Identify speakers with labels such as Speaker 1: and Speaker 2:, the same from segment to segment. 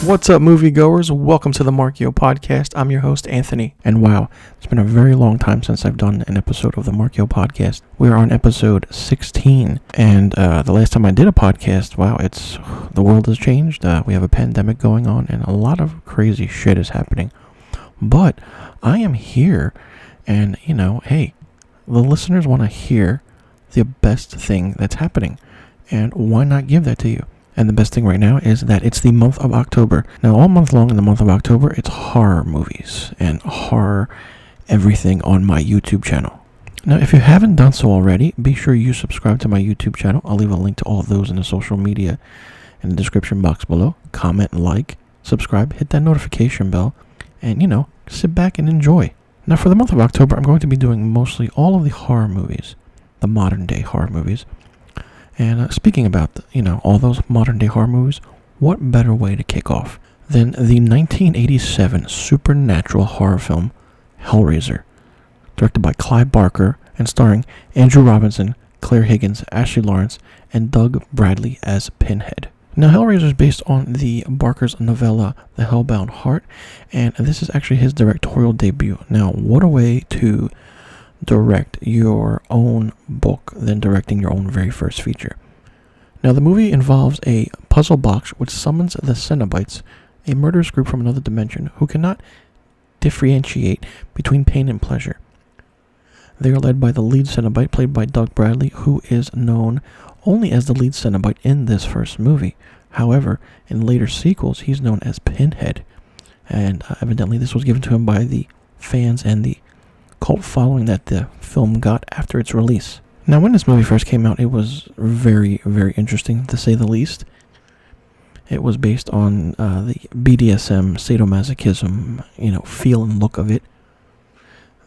Speaker 1: What's up, moviegoers? Welcome to the Marchio podcast. I'm your host, Anthony. And wow, it's been a very long time since I've done an episode of the Marchio podcast. We're on episode 16. And the last time I did a podcast, wow, the world has changed. We have a pandemic going on and a lot of crazy shit is happening. But I am here and, hey, the listeners want to hear the best thing that's happening. And why not give that to you? And the best thing right now is that it's the month of October. Now, all month long in the month of October, it's horror movies and horror everything on my YouTube channel. Now, if you haven't done so already, be sure you subscribe to my YouTube channel. I'll leave a link to all of those in the social media in the description box below. Comment, like, subscribe, hit that notification bell, and, sit back and enjoy. Now, for the month of October, I'm going to be doing mostly all of the horror movies, the modern day horror movies. And speaking about, all those modern-day horror movies, what better way to kick off than the 1987 supernatural horror film, Hellraiser, directed by Clive Barker and starring Andrew Robinson, Claire Higgins, Ashley Lawrence, and Doug Bradley as Pinhead. Now, Hellraiser is based on the Barker's novella, The Hellbound Heart, and this is actually his directorial debut. Now, what a way to direct your own book than directing your own very first feature. Now, the movie involves a puzzle box which summons the Cenobites, a murderous group from another dimension who cannot differentiate between pain and pleasure. They are led by the lead Cenobite, played by Doug Bradley, who is known only as the lead Cenobite in this first movie. However, in later sequels, he's known as Pinhead, and evidently this was given to him by the fans and the cult following that the film got after its release. Now, when this movie first came out, it was very, very interesting, to say the least. It was based on the BDSM, sadomasochism, feel and look of it.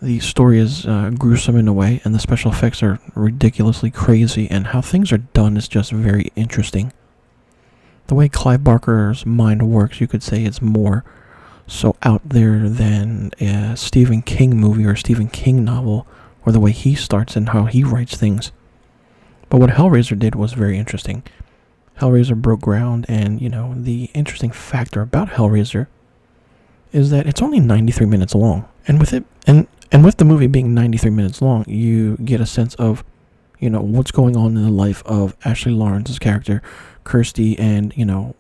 Speaker 1: The story is gruesome in a way, and the special effects are ridiculously crazy, and how things are done is just very interesting. The way Clive Barker's mind works, you could say it's more so out there than a Stephen King movie or a Stephen King novel, or the way he starts and how he writes things. But what Hellraiser did was very interesting. Hellraiser broke ground, and the interesting factor about Hellraiser is that it's only 93 minutes long. And with it, and with the movie being 93 minutes long, you get a sense of what's going on in the life of Ashley Lawrence's character, Kirsty, and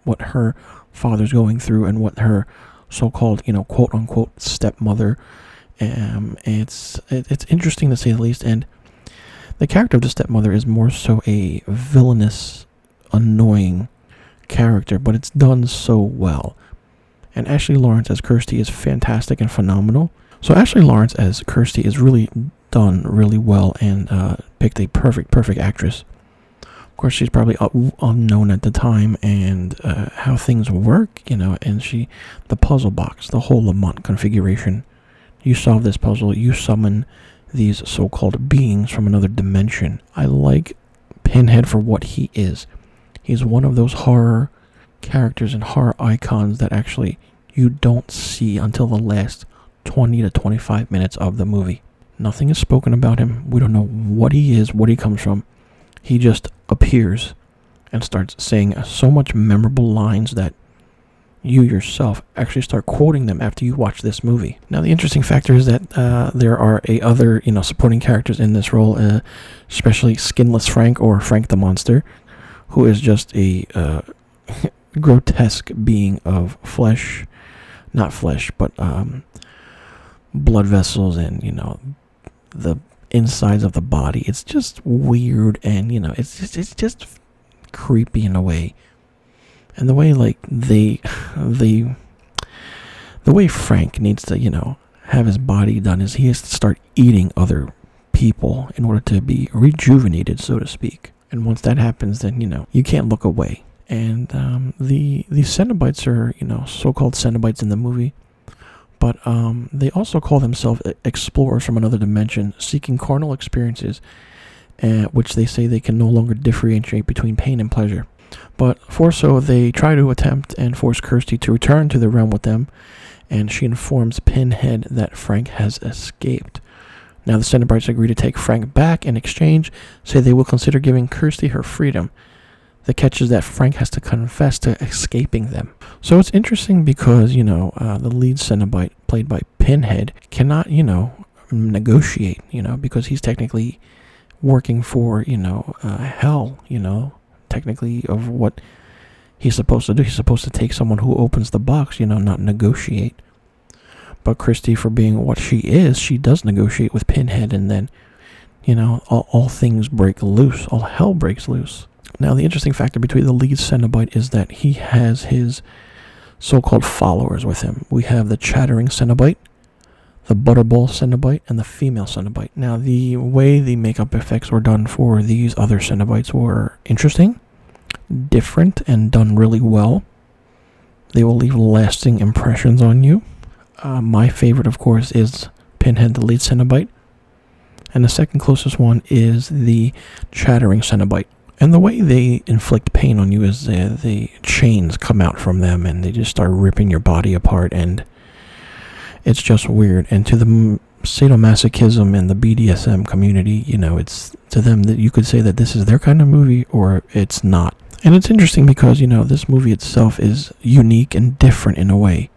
Speaker 1: what her father's going through and what her so-called, quote-unquote stepmother. It's interesting to say the least, and the character of the stepmother is more so a villainous, annoying character, but it's done so well. And Ashley Lawrence as Kirsty is fantastic and phenomenal. So Ashley Lawrence as Kirsty is really done really well, and picked a perfect actress. Of course, she's probably unknown at the time, and how things work, and the puzzle box, the whole Lamont configuration. You solve this puzzle, you summon these so-called beings from another dimension. I like Pinhead for what he is. He's one of those horror characters and horror icons that actually you don't see until the last 20 to 25 minutes of the movie. Nothing is spoken about him. We don't know what he is, what he comes from. He just appears and starts saying so much memorable lines that you yourself actually start quoting them after you watch this movie. Now, the interesting factor is that there are other supporting characters in this role, especially Skinless Frank, or Frank the Monster, who is just a grotesque being of flesh, not flesh, but blood vessels and the insides of the body. It's just weird, and it's just creepy in a way. And the way the way Frank needs to have his body done is he has to start eating other people in order to be rejuvenated, so to speak. And once that happens, then you can't look away. And the Cenobites are so-called Cenobites in the movie, but they also call themselves explorers from another dimension, seeking carnal experiences, which they say they can no longer differentiate between pain and pleasure. But for so, they try to attempt and force Kirsty to return to the realm with them, and she informs Pinhead that Frank has escaped. Now the Cenobites agree to take Frank back in exchange, say they will consider giving Kirsty her freedom. The catch is that Frank has to confess to escaping them. So it's interesting because, the lead Cenobite, played by Pinhead, cannot, negotiate, because he's technically working for, hell, technically of what he's supposed to do. He's supposed to take someone who opens the box, not negotiate. But Christy, for being what she is, she does negotiate with Pinhead, and then, all things break loose. All hell breaks loose. Now, the interesting factor between the lead Cenobite is that he has his so-called followers with him. We have the chattering Cenobite, the butterball Cenobite, and the female Cenobite. Now, the way the makeup effects were done for these other Cenobites were interesting, different, and done really well. They will leave lasting impressions on you. My favorite, of course, is Pinhead, the lead Cenobite. And the second closest one is the chattering Cenobite. And the way they inflict pain on you is the chains come out from them and they just start ripping your body apart, and it's just weird. And to the sadomasochism and the BDSM community, it's to them that you could say that this is their kind of movie or it's not. And it's interesting because, this movie itself is unique and different in a way.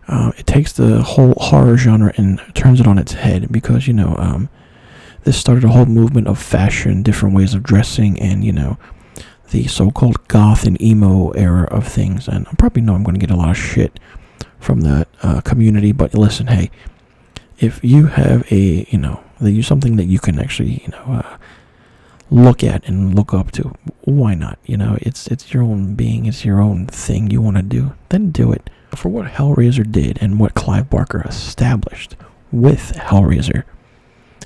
Speaker 1: It takes the whole horror genre and turns it on its head because, this started a whole movement of fashion, different ways of dressing, and, the so-called goth and emo era of things. And I probably know I'm going to get a lot of shit from that community, but listen, hey, if you have something that you can actually, look at and look up to, why not? It's your own being, it's your own thing you want to do, then do it. For what Hellraiser did and what Clive Barker established with Hellraiser,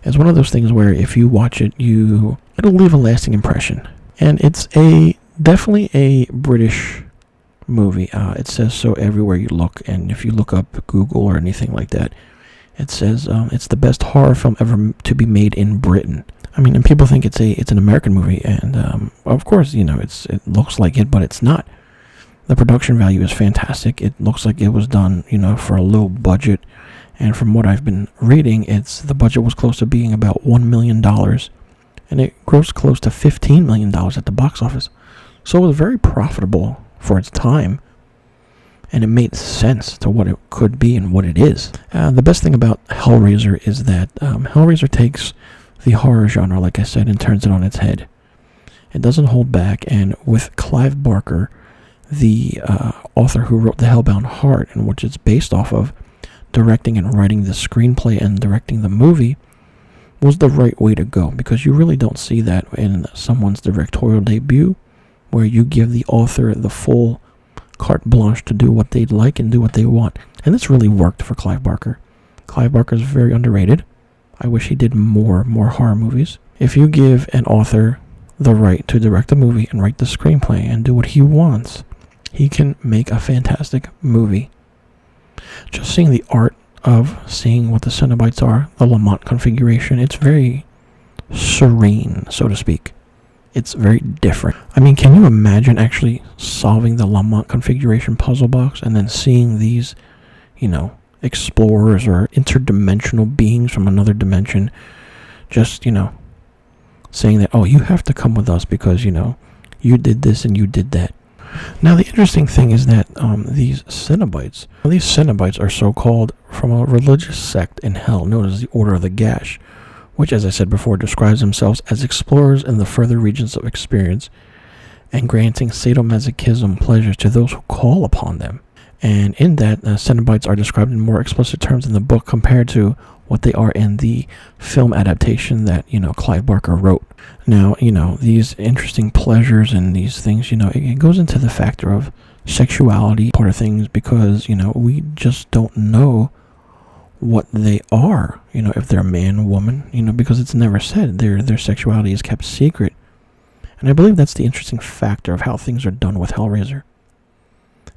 Speaker 1: it's one of those things where if you watch it, it'll leave a lasting impression. And it's definitely a British movie. It says so everywhere you look, and if you look up Google or anything like that, it says it's the best horror film ever to be made in Britain. I mean, and people think it's an American movie, and of course, it looks like it, but it's not. The production value is fantastic. It looks like it was done, for a low budget. And from what I've been reading, the budget was close to being about $1 million. And it grossed close to $15 million at the box office. So it was very profitable for its time. And it made sense to what it could be and what it is. The best thing about Hellraiser is that Hellraiser takes the horror genre, like I said, and turns it on its head. It doesn't hold back. And with Clive Barker, the author who wrote The Hellbound Heart, and which it's based off of, directing and writing the screenplay and directing the movie, was the right way to go, because you really don't see that in someone's directorial debut, where you give the author the full carte blanche to do what they'd like and do what they want. And this really worked for Clive Barker. Clive Barker is very underrated. I wish he did more horror movies. If you give an author the right to direct a movie and write the screenplay and do what he wants, he can make a fantastic movie. Just seeing the art of seeing what the Cenobites are, the Lamont configuration, it's very serene, so to speak. It's very different. I mean, can you imagine actually solving the Lamont configuration puzzle box and then seeing these, explorers or interdimensional beings from another dimension just, saying that, oh, you have to come with us because, you did this and you did that. Now, the interesting thing is that these Cenobites are so-called from a religious sect in hell known as the Order of the Gash, which, as I said before, describes themselves as explorers in the further regions of experience and granting sadomasochism pleasures to those who call upon them. And in that, Cenobites are described in more explicit terms in the book compared to what they are in the film adaptation that, Clive Barker wrote. Now, these interesting pleasures and these things, it goes into the factor of sexuality part of things because, we just don't know what they are, if they're man, woman, because it's never said. Their sexuality is kept secret. And I believe that's the interesting factor of how things are done with Hellraiser.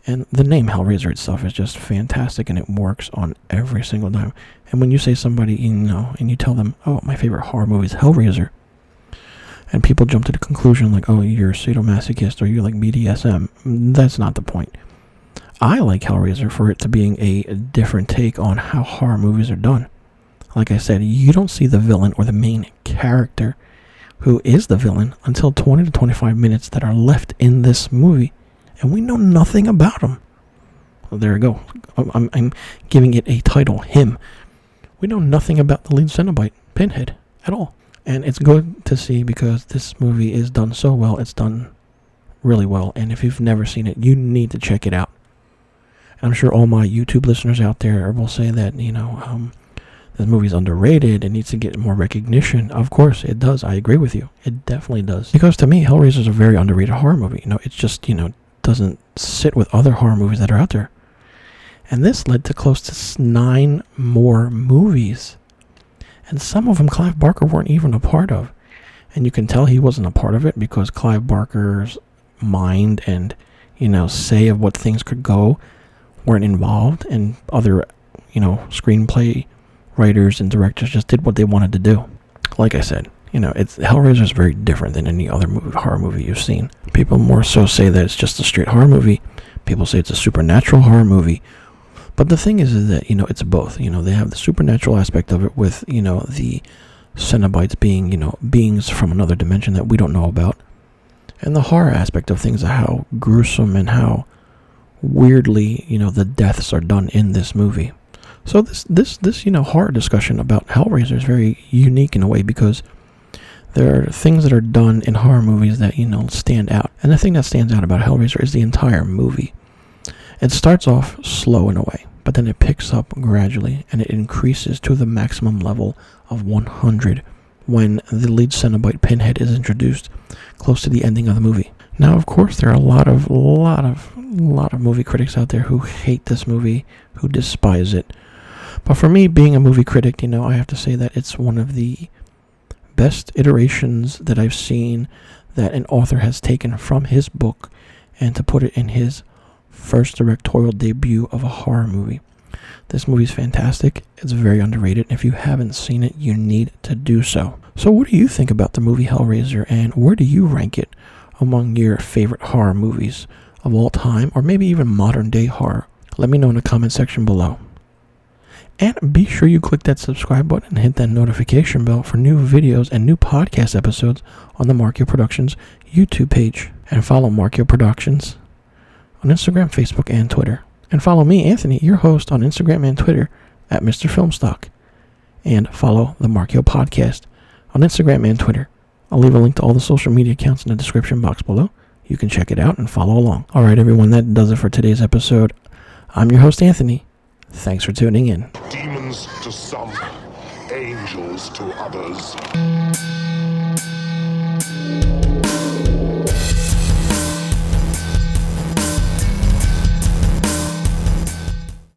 Speaker 1: And the name Hellraiser itself is just fantastic, and it works on every single time. And when you say somebody, and you tell them, oh, my favorite horror movie is Hellraiser, and people jump to the conclusion like, oh, you're a sadomasochist or you like BDSM, that's not the point. I like Hellraiser for it to being a different take on how horror movies are done. Like I said, you don't see the villain or the main character who is the villain, until 20 to 25 minutes that are left in this movie, and we know nothing about him. Well, there you go. I'm giving it a title, him. We know nothing about the lead Cenobite, Pinhead, at all. And it's good to see because this movie is done so well. It's done really well. And if you've never seen it, you need to check it out. And I'm sure all my YouTube listeners out there will say that, this movie's underrated. It needs to get more recognition. Of course, it does. I agree with you. It definitely does. Because to me, Hellraiser is a very underrated horror movie. It's just, doesn't sit with other horror movies that are out there. And this led to close to 9 more movies. And some of them Clive Barker weren't even a part of. And you can tell he wasn't a part of it because Clive Barker's mind and, say of what things could go weren't involved. And other, screenplay writers and directors just did what they wanted to do. Like I said, Hellraiser is very different than any other horror movie you've seen. People more so say that it's just a straight horror movie. People say it's a supernatural horror movie. But the thing is that, it's both. They have the supernatural aspect of it with, the Cenobites being, beings from another dimension that we don't know about. And the horror aspect of things, how gruesome and how weirdly, the deaths are done in this movie. So this horror discussion about Hellraiser is very unique in a way because there are things that are done in horror movies that, stand out. And the thing that stands out about Hellraiser is the entire movie. It starts off slow in a way, but then it picks up gradually and it increases to the maximum level of 100 when the lead Cenobite Pinhead is introduced close to the ending of the movie. Now, of course, there are a lot of movie critics out there who hate this movie, who despise it. But for me, being a movie critic, I have to say that it's one of the best iterations that I've seen that an author has taken from his book and to put it in his first directorial debut of a horror movie. This movie's fantastic. It's very underrated. If you haven't seen it, you need to do so. So what do you think about the movie Hellraiser, and where do you rank it among your favorite horror movies of all time, or maybe even modern day horror? Let me know in the comment section below. And be sure you click that subscribe button and hit that notification bell for new videos and new podcast episodes on the Marchio Productions YouTube page. And follow Marchio Productions on Instagram, Facebook, and Twitter. And follow me, Anthony, your host, on Instagram and Twitter at misterfilmstock. And follow the Marchio Podcast on Instagram and Twitter. I'll leave a link to all the social media accounts in the description box below. You can check it out and follow along. All right, everyone, that does it for today's episode. I'm your host, Anthony. Thanks for tuning in.
Speaker 2: Demons to some, angels to others.